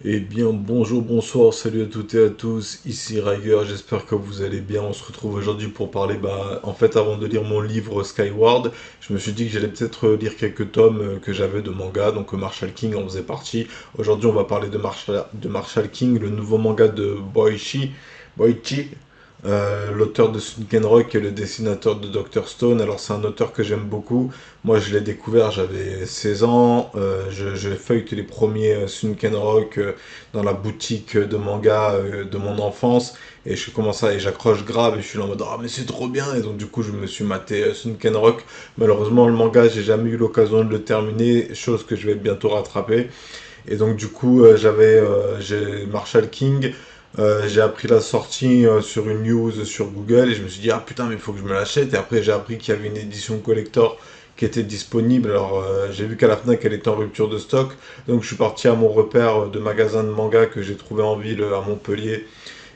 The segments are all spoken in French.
Eh bien, bonjour, bonsoir, salut à toutes et à tous, ici Riger, j'espère que vous allez bien. On se retrouve aujourd'hui pour parler, en fait, avant de lire mon livre Skyward, je me suis dit que j'allais peut-être lire quelques tomes que j'avais de manga, donc Marshall King en faisait partie. Aujourd'hui, on va parler de Marshall King, le nouveau manga de Boichi, l'auteur de Sunken Rock et le dessinateur de Dr. Stone. Alors, c'est un auteur que j'aime beaucoup. Moi, je l'ai découvert, j'avais 16 ans, je feuillete les premiers Sunken Rock dans la boutique de manga de mon enfance et je commence à et j'accroche grave et je suis là en mode ah mais c'est trop bien et donc du coup je me suis maté Sunken Rock. Malheureusement le manga j'ai jamais eu l'occasion de le terminer, chose que je vais bientôt rattraper et donc du coup j'ai Marshall King. J'ai appris la sortie sur une news sur Google et je me suis dit ah putain mais il faut que je me l'achète et après j'ai appris qu'il y avait une édition collector qui était disponible. Alors j'ai vu qu'à la Fnac elle était en rupture de stock, donc je suis parti à mon repère de magasin de manga que j'ai trouvé en ville à Montpellier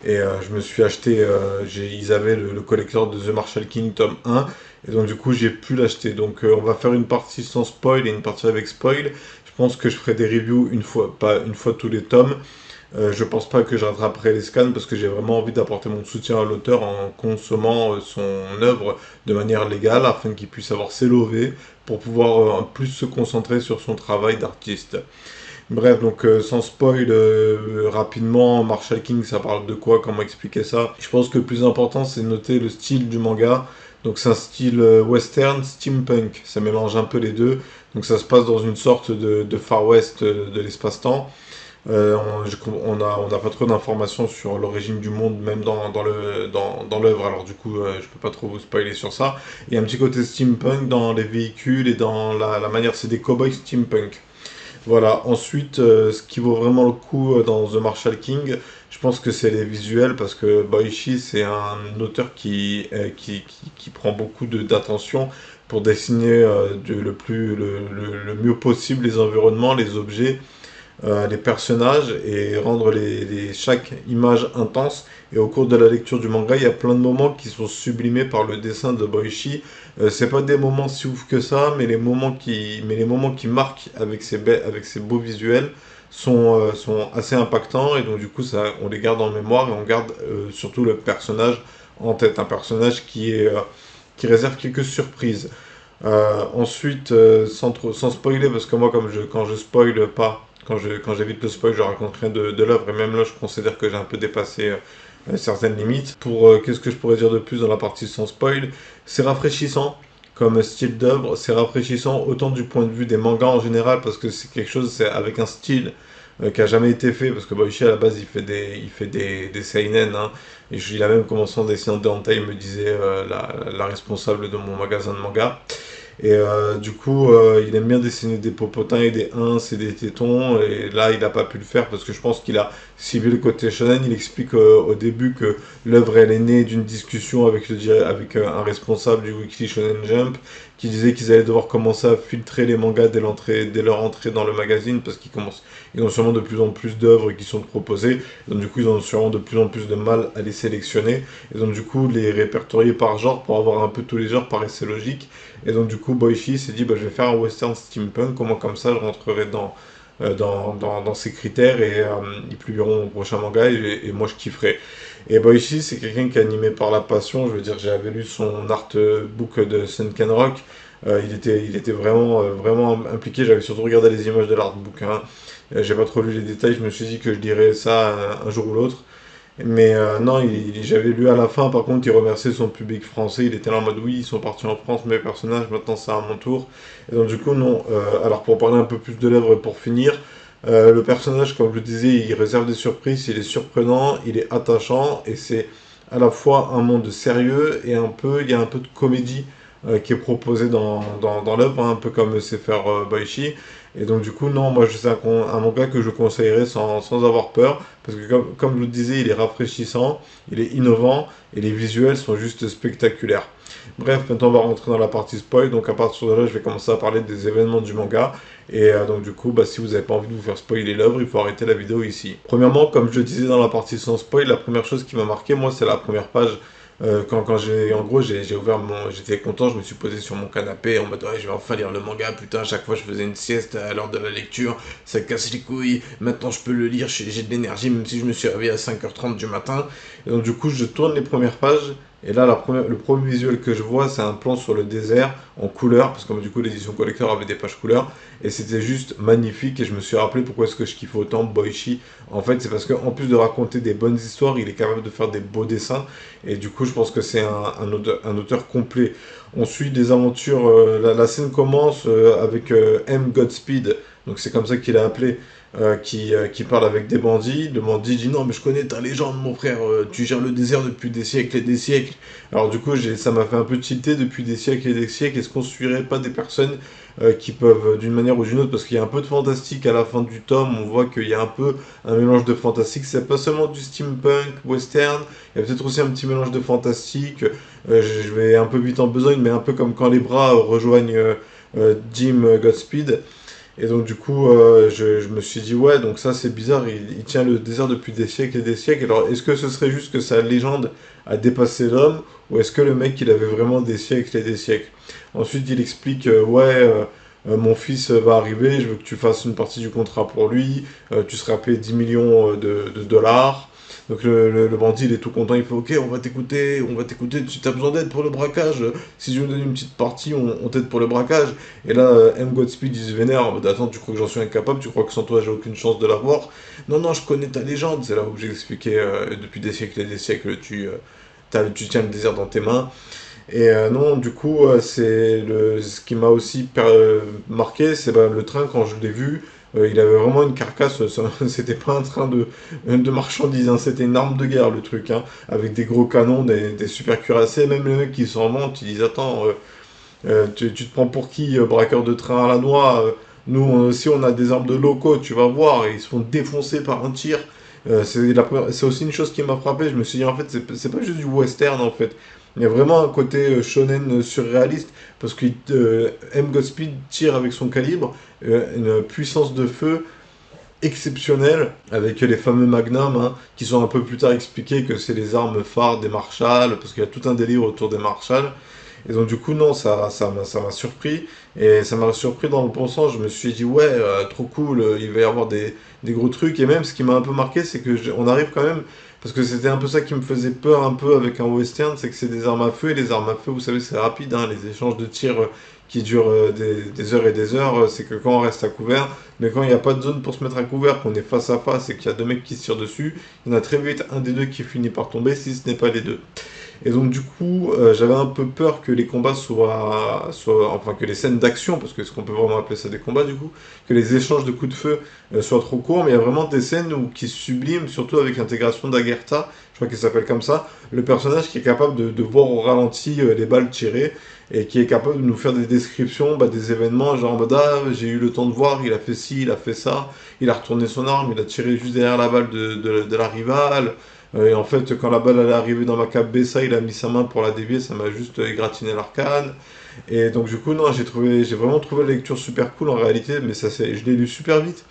et je me suis acheté, ils avaient le collector de The Marshall King tome 1 et donc du coup j'ai pu l'acheter. Donc on va faire une partie sans spoil et une partie avec spoil. Je pense que je ferai des reviews une fois, pas une fois tous les tomes. Je pense pas que je rattraperai les scans parce que j'ai vraiment envie d'apporter mon soutien à l'auteur en consommant son œuvre de manière légale afin qu'il puisse avoir ses lovés pour pouvoir plus se concentrer sur son travail d'artiste. Bref, donc sans spoil, rapidement, Marshall King, ça parle de quoi, comment expliquer ça. Je pense que le plus important, c'est de noter le style du manga. Donc c'est un style western, steampunk, ça mélange un peu les deux. Donc ça se passe dans une sorte de Far West de l'espace-temps. On n'a pas trop d'informations sur l'origine du monde, même dans l'œuvre, alors du coup, je peux pas trop vous spoiler sur ça. Il y a un petit côté steampunk dans les véhicules et dans la manière, c'est des cowboys steampunk. Voilà, ensuite, ce qui vaut vraiment le coup dans The Marshall King, je pense que c'est les visuels, parce que Boichi, c'est un auteur qui prend beaucoup d'attention pour dessiner le mieux possible les environnements, les objets, les personnages et rendre chaque image intense. Et au cours de la lecture du manga, il y a plein de moments qui sont sublimés par le dessin de Boichi. C'est pas des moments si ouf que ça, mais les moments qui marquent avec ces beaux visuels sont assez impactants. Et donc du coup, ça, on les garde en mémoire et on garde surtout le personnage en tête. Un personnage qui réserve quelques surprises. Ensuite, sans spoiler, parce que moi, quand je spoil pas, quand j'évite le spoil, je raconte rien de l'œuvre, et même là, je considère que j'ai un peu dépassé certaines limites. Qu'est-ce que je pourrais dire de plus dans la partie sans spoil? C'est rafraîchissant comme style d'œuvre, c'est rafraîchissant autant du point de vue des mangas en général, parce que c'est quelque chose, c'est avec un style qui a jamais été fait, parce que Boichi à la base il fait des seinen, hein, et il a même commencé en dessinant des hentai, il me disait la responsable de mon magasin de manga. Et du coup, il aime bien dessiner des popotins et des ins et des tétons. Et là, il n'a pas pu le faire parce que je pense qu'il a ciblé le côté shonen. Il explique au début que l'œuvre, elle est née d'une discussion avec un responsable du Weekly Shonen Jump qui disait qu'ils allaient devoir commencer à filtrer les mangas dès leur entrée dans le magazine parce ils ont sûrement de plus en plus d'œuvres qui sont proposées. Donc du coup, ils ont sûrement de plus en plus de mal à les sélectionner. Et donc du coup, les répertorier par genre pour avoir un peu tous les genres paraissait logique. Et donc du coup, Boichi s'est dit, bah, je vais faire un western steampunk, comment comme ça je rentrerai dans ces critères et ils publieront mon prochain manga et moi je kifferai. Et Boichi, c'est quelqu'un qui est animé par la passion, je veux dire, j'avais lu son artbook de Sunken Rock, il était vraiment impliqué, j'avais surtout regardé les images de l'artbook, hein. J'ai pas trop lu les détails, je me suis dit que je lirais ça un jour ou l'autre. Mais non, j'avais lu à la fin, par contre, il remerciait son public français. Il était là en mode oui, ils sont partis en France, mes personnages, maintenant c'est à mon tour. Et donc, du coup, non. Alors, pour parler un peu plus de l'œuvre et pour finir, le personnage, comme je le disais, il réserve des surprises, il est surprenant, il est attachant, et c'est à la fois un monde sérieux et il y a un peu de comédie qui est proposée dans l'œuvre, hein, un peu comme sait faire Baishi. Et donc du coup, non, moi c'est un manga que je conseillerais sans avoir peur, parce que comme je le disais, il est rafraîchissant, il est innovant, et les visuels sont juste spectaculaires. Bref, maintenant on va rentrer dans la partie spoil, donc à partir de là, je vais commencer à parler des événements du manga, et donc du coup, si vous n'avez pas envie de vous faire spoiler l'œuvre, il faut arrêter la vidéo ici. Premièrement, comme je le disais dans la partie sans spoil, la première chose qui m'a marqué, moi, c'est la première page En gros, j'ai ouvert j'étais content, je me suis posé sur mon canapé en mode ouais, je vais enfin lire le manga. Putain, à chaque fois je faisais une sieste à l'heure de la lecture, ça casse les couilles. Maintenant je peux le lire, j'ai de l'énergie, même si je me suis réveillé à 5h30 du matin. Et donc du coup, je tourne les premières pages. Et là, le premier visuel que je vois, c'est un plan sur le désert en couleur, parce que du coup, l'édition collector avait des pages couleurs, et c'était juste magnifique. Et je me suis rappelé pourquoi est-ce que je kiffe autant Boichi. En fait, c'est parce qu'en plus de raconter des bonnes histoires, il est capable de faire des beaux dessins. Et du coup, je pense que c'est un auteur complet. On suit des aventures. La scène commence avec M. Godspeed, donc c'est comme ça qu'il a appelé, qui parle avec des bandits. Le bandit dit non, mais je connais ta légende, mon frère. Tu gères le désert depuis des siècles et des siècles. Alors, du coup, ça m'a fait un peu tilter depuis des siècles et des siècles. Est-ce qu'on suivrait pas des personnes qui peuvent, d'une manière ou d'une autre, parce qu'il y a un peu de fantastique à la fin du tome, on voit qu'il y a un peu un mélange de fantastique. C'est pas seulement du steampunk, western, il y a peut-être aussi un petit mélange de fantastique. Je vais un peu vite en besogne, mais un peu comme quand les bras rejoignent Jim Godspeed. Et donc du coup, je me suis dit, ouais, donc ça c'est bizarre, il tient le désert depuis des siècles et des siècles. Alors est-ce que ce serait juste que sa légende a dépassé l'homme, ou est-ce que le mec il avait vraiment des siècles et des siècles? Ensuite il explique, ouais, mon fils va arriver, je veux que tu fasses une partie du contrat pour lui, tu seras payé 10 millions de dollars. Donc le bandit il est tout content, il fait ok, on va t'écouter, tu as besoin d'aide pour le braquage, si je me donne une petite partie, on t'aide pour le braquage. Et là, M. Godspeed il se vénère en mode attends, tu crois que j'en suis incapable, tu crois que sans toi j'ai aucune chance de l'avoir? Non, non, je connais ta légende, c'est là où j'ai expliqué depuis des siècles et des siècles, tu tiens le désert dans tes mains. Et non, du coup, ce qui m'a aussi marqué, c'est bah, le train quand je l'ai vu. Il avait vraiment une carcasse, c'était pas un train de marchandises, hein, c'était une arme de guerre le truc, hein, avec des gros canons, des super cuirassés. Même les mecs qui s'en vantent, ils disent attends, tu te prends pour qui, braqueur de train à la noix? Nous aussi on a des armes de locaux, tu vas voir, et ils se font défoncer par un tir. C'est aussi une chose qui m'a frappé. Je me suis dit en fait c'est pas juste du western en fait. Il y a vraiment un côté shonen surréaliste parce que M. Godspeed tire avec son calibre une puissance de feu exceptionnelle avec les fameux magnums, hein, qui sont un peu plus tard expliqués que c'est les armes phares des Marshall parce qu'il y a tout un délire autour des Marshall. Et donc du coup non, ça m'a surpris, et ça m'a surpris dans le bon sens. Je me suis dit ouais, trop cool, il va y avoir des gros trucs. Et même ce qui m'a un peu marqué, c'est que on arrive quand même, parce que c'était un peu ça qui me faisait peur un peu avec un western, c'est que c'est des armes à feu, et les armes à feu, vous savez, c'est rapide, hein, les échanges de tirs qui durent des heures et des heures, c'est que quand on reste à couvert, mais quand il n'y a pas de zone pour se mettre à couvert, qu'on est face à face et qu'il y a deux mecs qui se tirent dessus, il y en a très vite un des deux qui finit par tomber, si ce n'est pas les deux. Et donc du coup, j'avais un peu peur que les combats enfin que les scènes d'action, parce que est-ce qu'on peut vraiment appeler ça des combats du coup, que les échanges de coups de feu soient trop courts, mais il y a vraiment des scènes qui subliment, surtout avec l'intégration d'Agertha, je crois qu'il s'appelle comme ça, le personnage qui est capable de voir au ralenti les balles tirées, et qui est capable de nous faire des descriptions des événements, genre en mode ah, j'ai eu le temps de voir, il a fait ci, il a fait ça, il a retourné son arme, il a tiré juste derrière la balle de la rivale. Et en fait, quand la balle allait arriver dans ma cape Bessa, il a mis sa main pour la dévier, ça m'a juste égratigné l'arcane. Et donc, du coup, non, j'ai vraiment trouvé la lecture super cool en réalité, mais je l'ai lu super vite.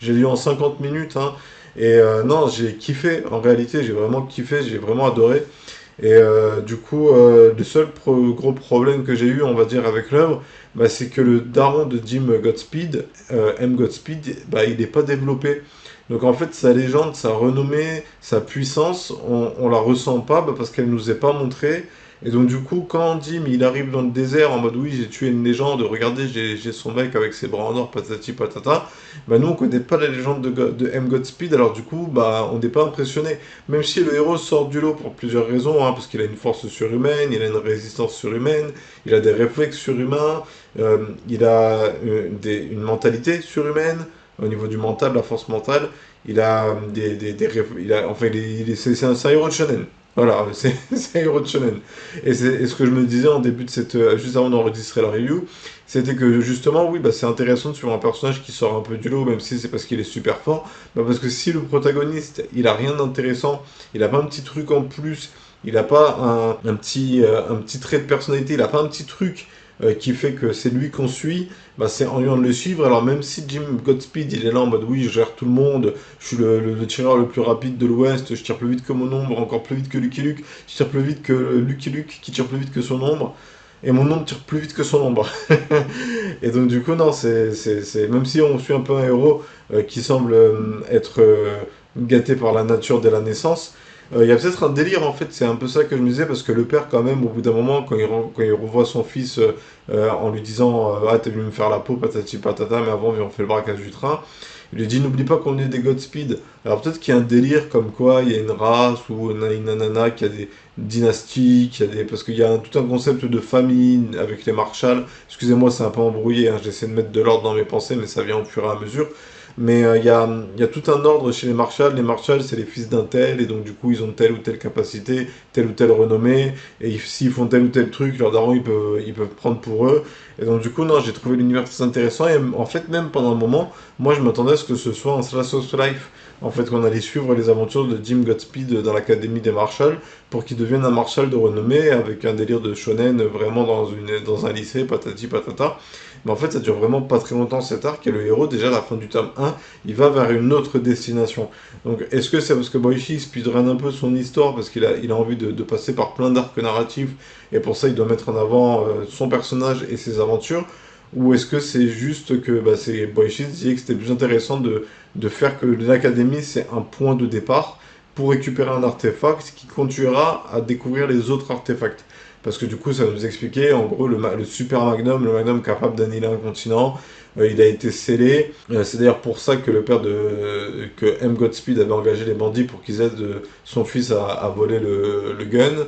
J'ai lu en 50 minutes, hein. Et non, j'ai kiffé, en réalité, j'ai vraiment kiffé, j'ai vraiment adoré. Et du coup, le seul gros problème que j'ai eu, on va dire, avec l'œuvre, c'est que le daron de Jim Godspeed, M. Godspeed, il n'est pas développé. Donc en fait, sa légende, sa renommée, sa puissance, on la ressent pas parce qu'elle nous est pas montrée. Et donc du coup, quand Jim il arrive dans le désert en mode oui, j'ai tué une légende, regardez, j'ai son mec avec ses bras en or, patati patata, nous on connaît pas la légende de M. Godspeed, alors du coup, on n'est pas impressionné. Même si le héros sort du lot pour plusieurs raisons, hein, parce qu'il a une force surhumaine, il a une résistance surhumaine, il a des réflexes surhumains, il a une mentalité surhumaine au niveau du mental, la force mentale. Il a enfin, c'est un héros de shonen. Voilà, c'est un héros de shonen. Et ce que je me disais en début de juste avant d'enregistrer la review, c'était que justement, oui, c'est intéressant de suivre un personnage qui sort un peu du lot, même si c'est parce qu'il est super fort. Parce que si le protagoniste, il a rien d'intéressant, il a pas un petit truc en plus, il a pas un petit trait de personnalité, il a pas un petit truc qui fait que c'est lui qu'on suit, bah, c'est ennuyant de le suivre. Alors même si Jim Godspeed, il est là en mode oui, je gère tout le monde, je suis le tireur le plus rapide de l'Ouest, je tire plus vite que mon ombre, encore plus vite que Lucky Luke, je tire plus vite que Lucky Luke qui tire plus vite que son ombre. Et mon ombre tire plus vite que son ombre. Et donc du coup, non, même si on suit un peu un héros qui semble être gâté par la nature dès la naissance, il y a peut-être un délire en fait, c'est un peu ça que je me disais, parce que le père quand même, au bout d'un moment, quand il revoit son fils en lui disant ah t'es venu me faire la peau, patati patata, mais avant on fait le braquage du train, il lui dit n'oublie pas qu'on est des Godspeed. Alors peut-être qu'il y a un délire comme quoi il y a une race ou une nanana qui a des dynasties, parce qu'il y a tout un concept de famille avec les Marshall. Excusez-moi, c'est un peu embrouillé, hein, j'essaie de mettre de l'ordre dans mes pensées, mais ça vient au fur et à mesure. Mais il y a tout un ordre chez les Marshall. Les Marshall, c'est les fils d'un tel, et donc du coup, ils ont telle ou telle capacité, telle ou telle renommée, et s'ils font tel ou tel truc, leurs darons, ils peuvent prendre pour eux. Et donc du coup, non, j'ai trouvé l'univers très intéressant, et en fait, même pendant un moment, moi, je m'attendais à ce que ce soit un slash of life. En fait, qu'on allait suivre les aventures de Jim Godspeed dans l'académie des Marshall, pour qu'il devienne un Marshall de renommée, avec un délire de shonen vraiment dans un lycée, patati patata. Mais en fait, ça dure vraiment pas très longtemps cet arc, et le héros, déjà à la fin du tome 1, il va vers une autre destination. Donc, est-ce que c'est parce que Boichi speedrun un peu son histoire, parce il a envie de passer par plein d'arcs narratifs, et pour ça, il doit mettre en avant son personnage et ses aventures, ou est-ce que c'est juste que bah, Boichi disait que c'était plus intéressant de faire que l'académie, c'est un point de départ pour récupérer un artefact qui conduira à découvrir les autres artefacts. Parce que du coup, ça nous expliquait, en gros, le super magnum, le magnum capable d'annihiler un continent, il a été scellé. C'est d'ailleurs pour ça que le père que M. Godspeed avait engagé les bandits pour qu'ils aident son fils à voler le gun.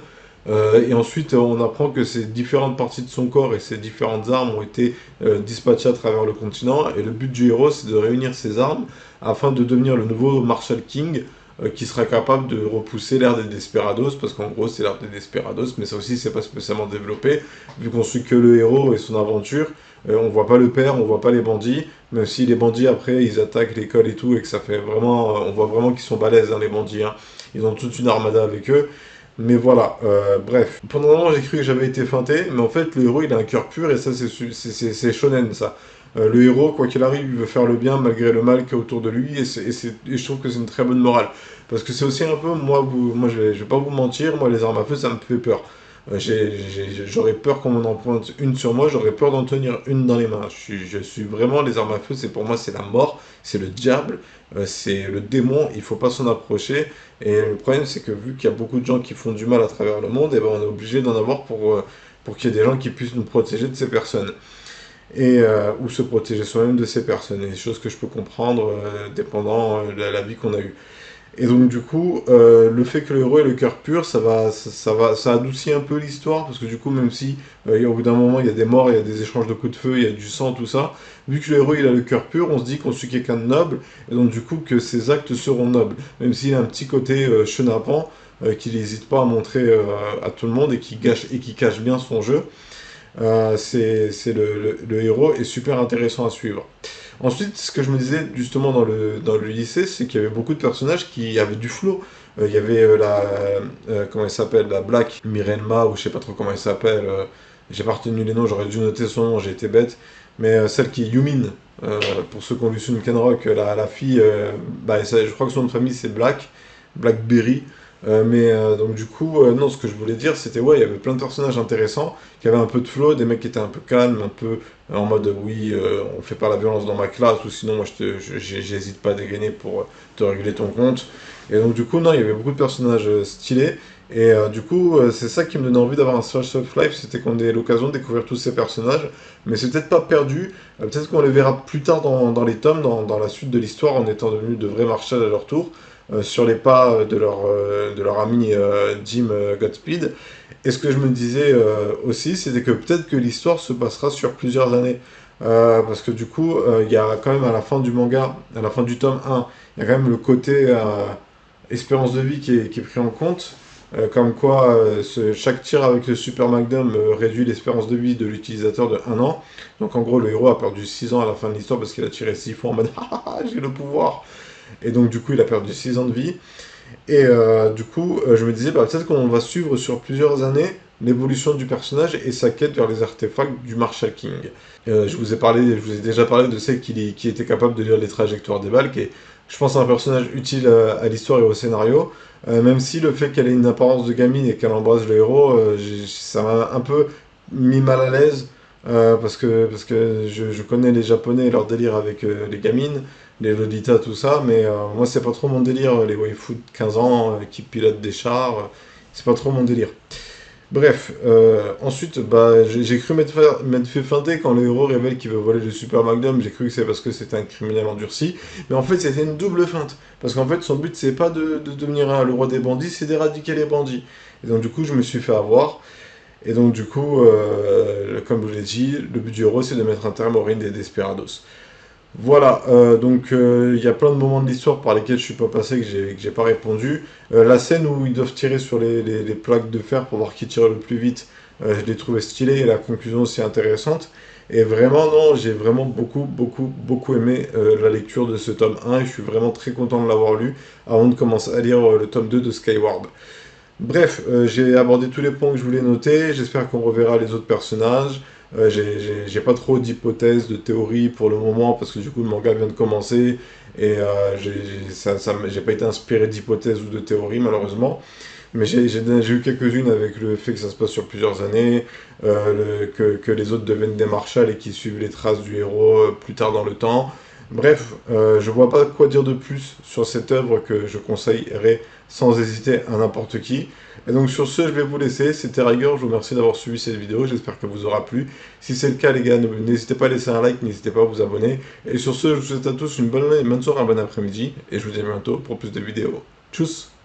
Et ensuite, on apprend que ces différentes parties de son corps et ces différentes armes ont été dispatchées à travers le continent. Et le but du héros, c'est de réunir ces armes afin de devenir le nouveau Marshall King, qui sera capable de repousser l'ère des Desperados, parce qu'en gros c'est l'ère des Desperados, mais ça aussi c'est pas spécialement développé, vu qu'on suit que le héros et son aventure, on voit pas le père, on voit pas les bandits, même si les bandits après ils attaquent l'école et tout, et que ça fait vraiment, on voit vraiment qu'ils sont balèzes hein, les bandits, hein. Ils ont toute une armada avec eux, mais voilà, bref. Pendant un moment, j'ai cru que j'avais été feinté, mais en fait, le héros, il a un cœur pur, et ça, c'est shonen, ça. Le héros, quoi qu'il arrive, il veut faire le bien malgré le mal qu'il y a autour de lui, et je trouve que c'est une très bonne morale. Parce que c'est aussi un peu, moi je vais pas vous mentir, moi, les armes à feu, ça me fait peur. J'aurais peur qu'on m'en emprunte une sur moi, j'aurais peur d'en tenir une dans les mains. Je suis vraiment, les armes à feu, pour moi, c'est la mort, c'est le diable, c'est le démon, il faut pas s'en approcher. Et le problème, c'est que vu qu'il y a beaucoup de gens qui font du mal à travers le monde, et ben on est obligé d'en avoir pour qu'il y ait des gens qui puissent nous protéger de ces personnes. Ou se protéger soi-même de ces personnes. Et des choses que je peux comprendre, dépendant de la vie qu'on a eue. Et donc du coup, le fait que le héros ait le cœur pur, ça adoucit un peu l'histoire, parce que du coup, même si au bout d'un moment il y a des morts, il y a des échanges de coups de feu, il y a du sang, tout ça, vu que le héros il a le cœur pur, on se dit qu'on suit quelqu'un de noble, et donc du coup que ses actes seront nobles, même s'il a un petit côté chenapan qu'il n'hésite pas à montrer à tout le monde et qui cache bien son jeu. Le héros est super intéressant à suivre. Ensuite, ce que je me disais justement dans le lycée, c'est qu'il y avait beaucoup de personnages qui avaient du flow. Il y avait comment elle s'appelle, la Black Mirenma, ou je sais pas trop comment elle s'appelle. J'ai pas retenu les noms, j'aurais dû noter son nom, j'ai été bête. Mais celle qui est Yumin, pour ceux qui ont lu Sunken Rock, la fille, je crois que son nom de famille c'est Blackberry. Donc du coup, non, ce que je voulais dire, c'était ouais, il y avait plein de personnages intéressants, qui avaient un peu de flow, des mecs qui étaient un peu calmes, un peu en mode oui, on fait pas la violence dans ma classe, ou sinon moi j'hésite pas à dégainer pour te régler ton compte. Et donc du coup, non, il y avait beaucoup de personnages stylés, et du coup, c'est ça qui me donnait envie d'avoir un Slice of Life, c'était qu'on ait l'occasion de découvrir tous ces personnages, mais c'est peut-être pas perdu, peut-être qu'on les verra plus tard dans les tomes, dans la suite de l'histoire, en étant devenus de vrais Marshall à leur tour sur les pas de leur ami Jim Godspeed. Et ce que je me disais aussi, c'était que peut-être que l'histoire se passera sur plusieurs années. Parce que du coup, il y a quand même à la fin du manga, à la fin du tome 1, il y a quand même le côté espérance de vie qui est pris en compte. Comme quoi, chaque tir avec le Super Magnum réduit l'espérance de vie de l'utilisateur de 1 an. Donc en gros, le héros a perdu 6 ans à la fin de l'histoire parce qu'il a tiré 6 fois en mode ah, j'ai le pouvoir. Et donc, du coup, il a perdu 6 ans de vie. Et du coup, je me disais, bah, peut-être qu'on va suivre sur plusieurs années l'évolution du personnage et sa quête vers les artefacts du Marshall King. Je vous ai déjà parlé de celle qui était capable de lire les trajectoires des balles, qui est, je pense, un personnage utile à l'histoire et au scénario. Même si le fait qu'elle ait une apparence de gamine et qu'elle embrasse le héros, ça m'a un peu mis mal à l'aise. Parce que je connais les Japonais et leur délire avec les gamines, les Lolita, tout ça, mais moi c'est pas trop mon délire, les waifus de 15 ans qui pilotent des chars, c'est pas trop mon délire. Bref, ensuite, bah, j'ai cru m'être fait feinter quand le héros révèle qu'il veut voler le Super Magnum. J'ai cru que c'est parce que c'était un criminel endurci. Mais en fait, c'était une double feinte. Parce qu'en fait, son but, c'est pas de devenir le roi des bandits, c'est d'éradiquer les bandits. Et donc, du coup, je me suis fait avoir. Et donc, du coup, comme je vous l'ai dit, le but du héros, c'est de mettre un terme au règne des Desperados. Voilà, donc il y a plein de moments de l'histoire par lesquels je suis pas passé, que j'ai pas répondu. La scène où ils doivent tirer sur les plaques de fer pour voir qui tire le plus vite, je l'ai trouvé stylé et la conclusion aussi intéressante. Et vraiment, non, j'ai vraiment beaucoup aimé la lecture de ce tome 1 et je suis vraiment très content de l'avoir lu avant de commencer à lire le tome 2 de Skyward. Bref, j'ai abordé tous les points que je voulais noter. J'espère qu'on reverra les autres personnages. J'ai pas trop d'hypothèses, de théories pour le moment parce que du coup le manga vient de commencer et j'ai pas été inspiré d'hypothèses ou de théories malheureusement. Mais j'ai eu quelques-unes avec le fait que ça se passe sur plusieurs années, que les autres deviennent des marshals et qui suivent les traces du héros plus tard dans le temps. Bref, je vois pas quoi dire de plus sur cette œuvre que je conseillerais sans hésiter à n'importe qui. Et donc sur ce, je vais vous laisser. C'était Riger, je vous remercie d'avoir suivi cette vidéo, j'espère qu'elle vous aura plu. Si c'est le cas les gars, n'hésitez pas à laisser un like, n'hésitez pas à vous abonner. Et sur ce, je vous souhaite à tous une bonne soirée, un bon après-midi, et je vous dis à bientôt pour plus de vidéos. Tchuss!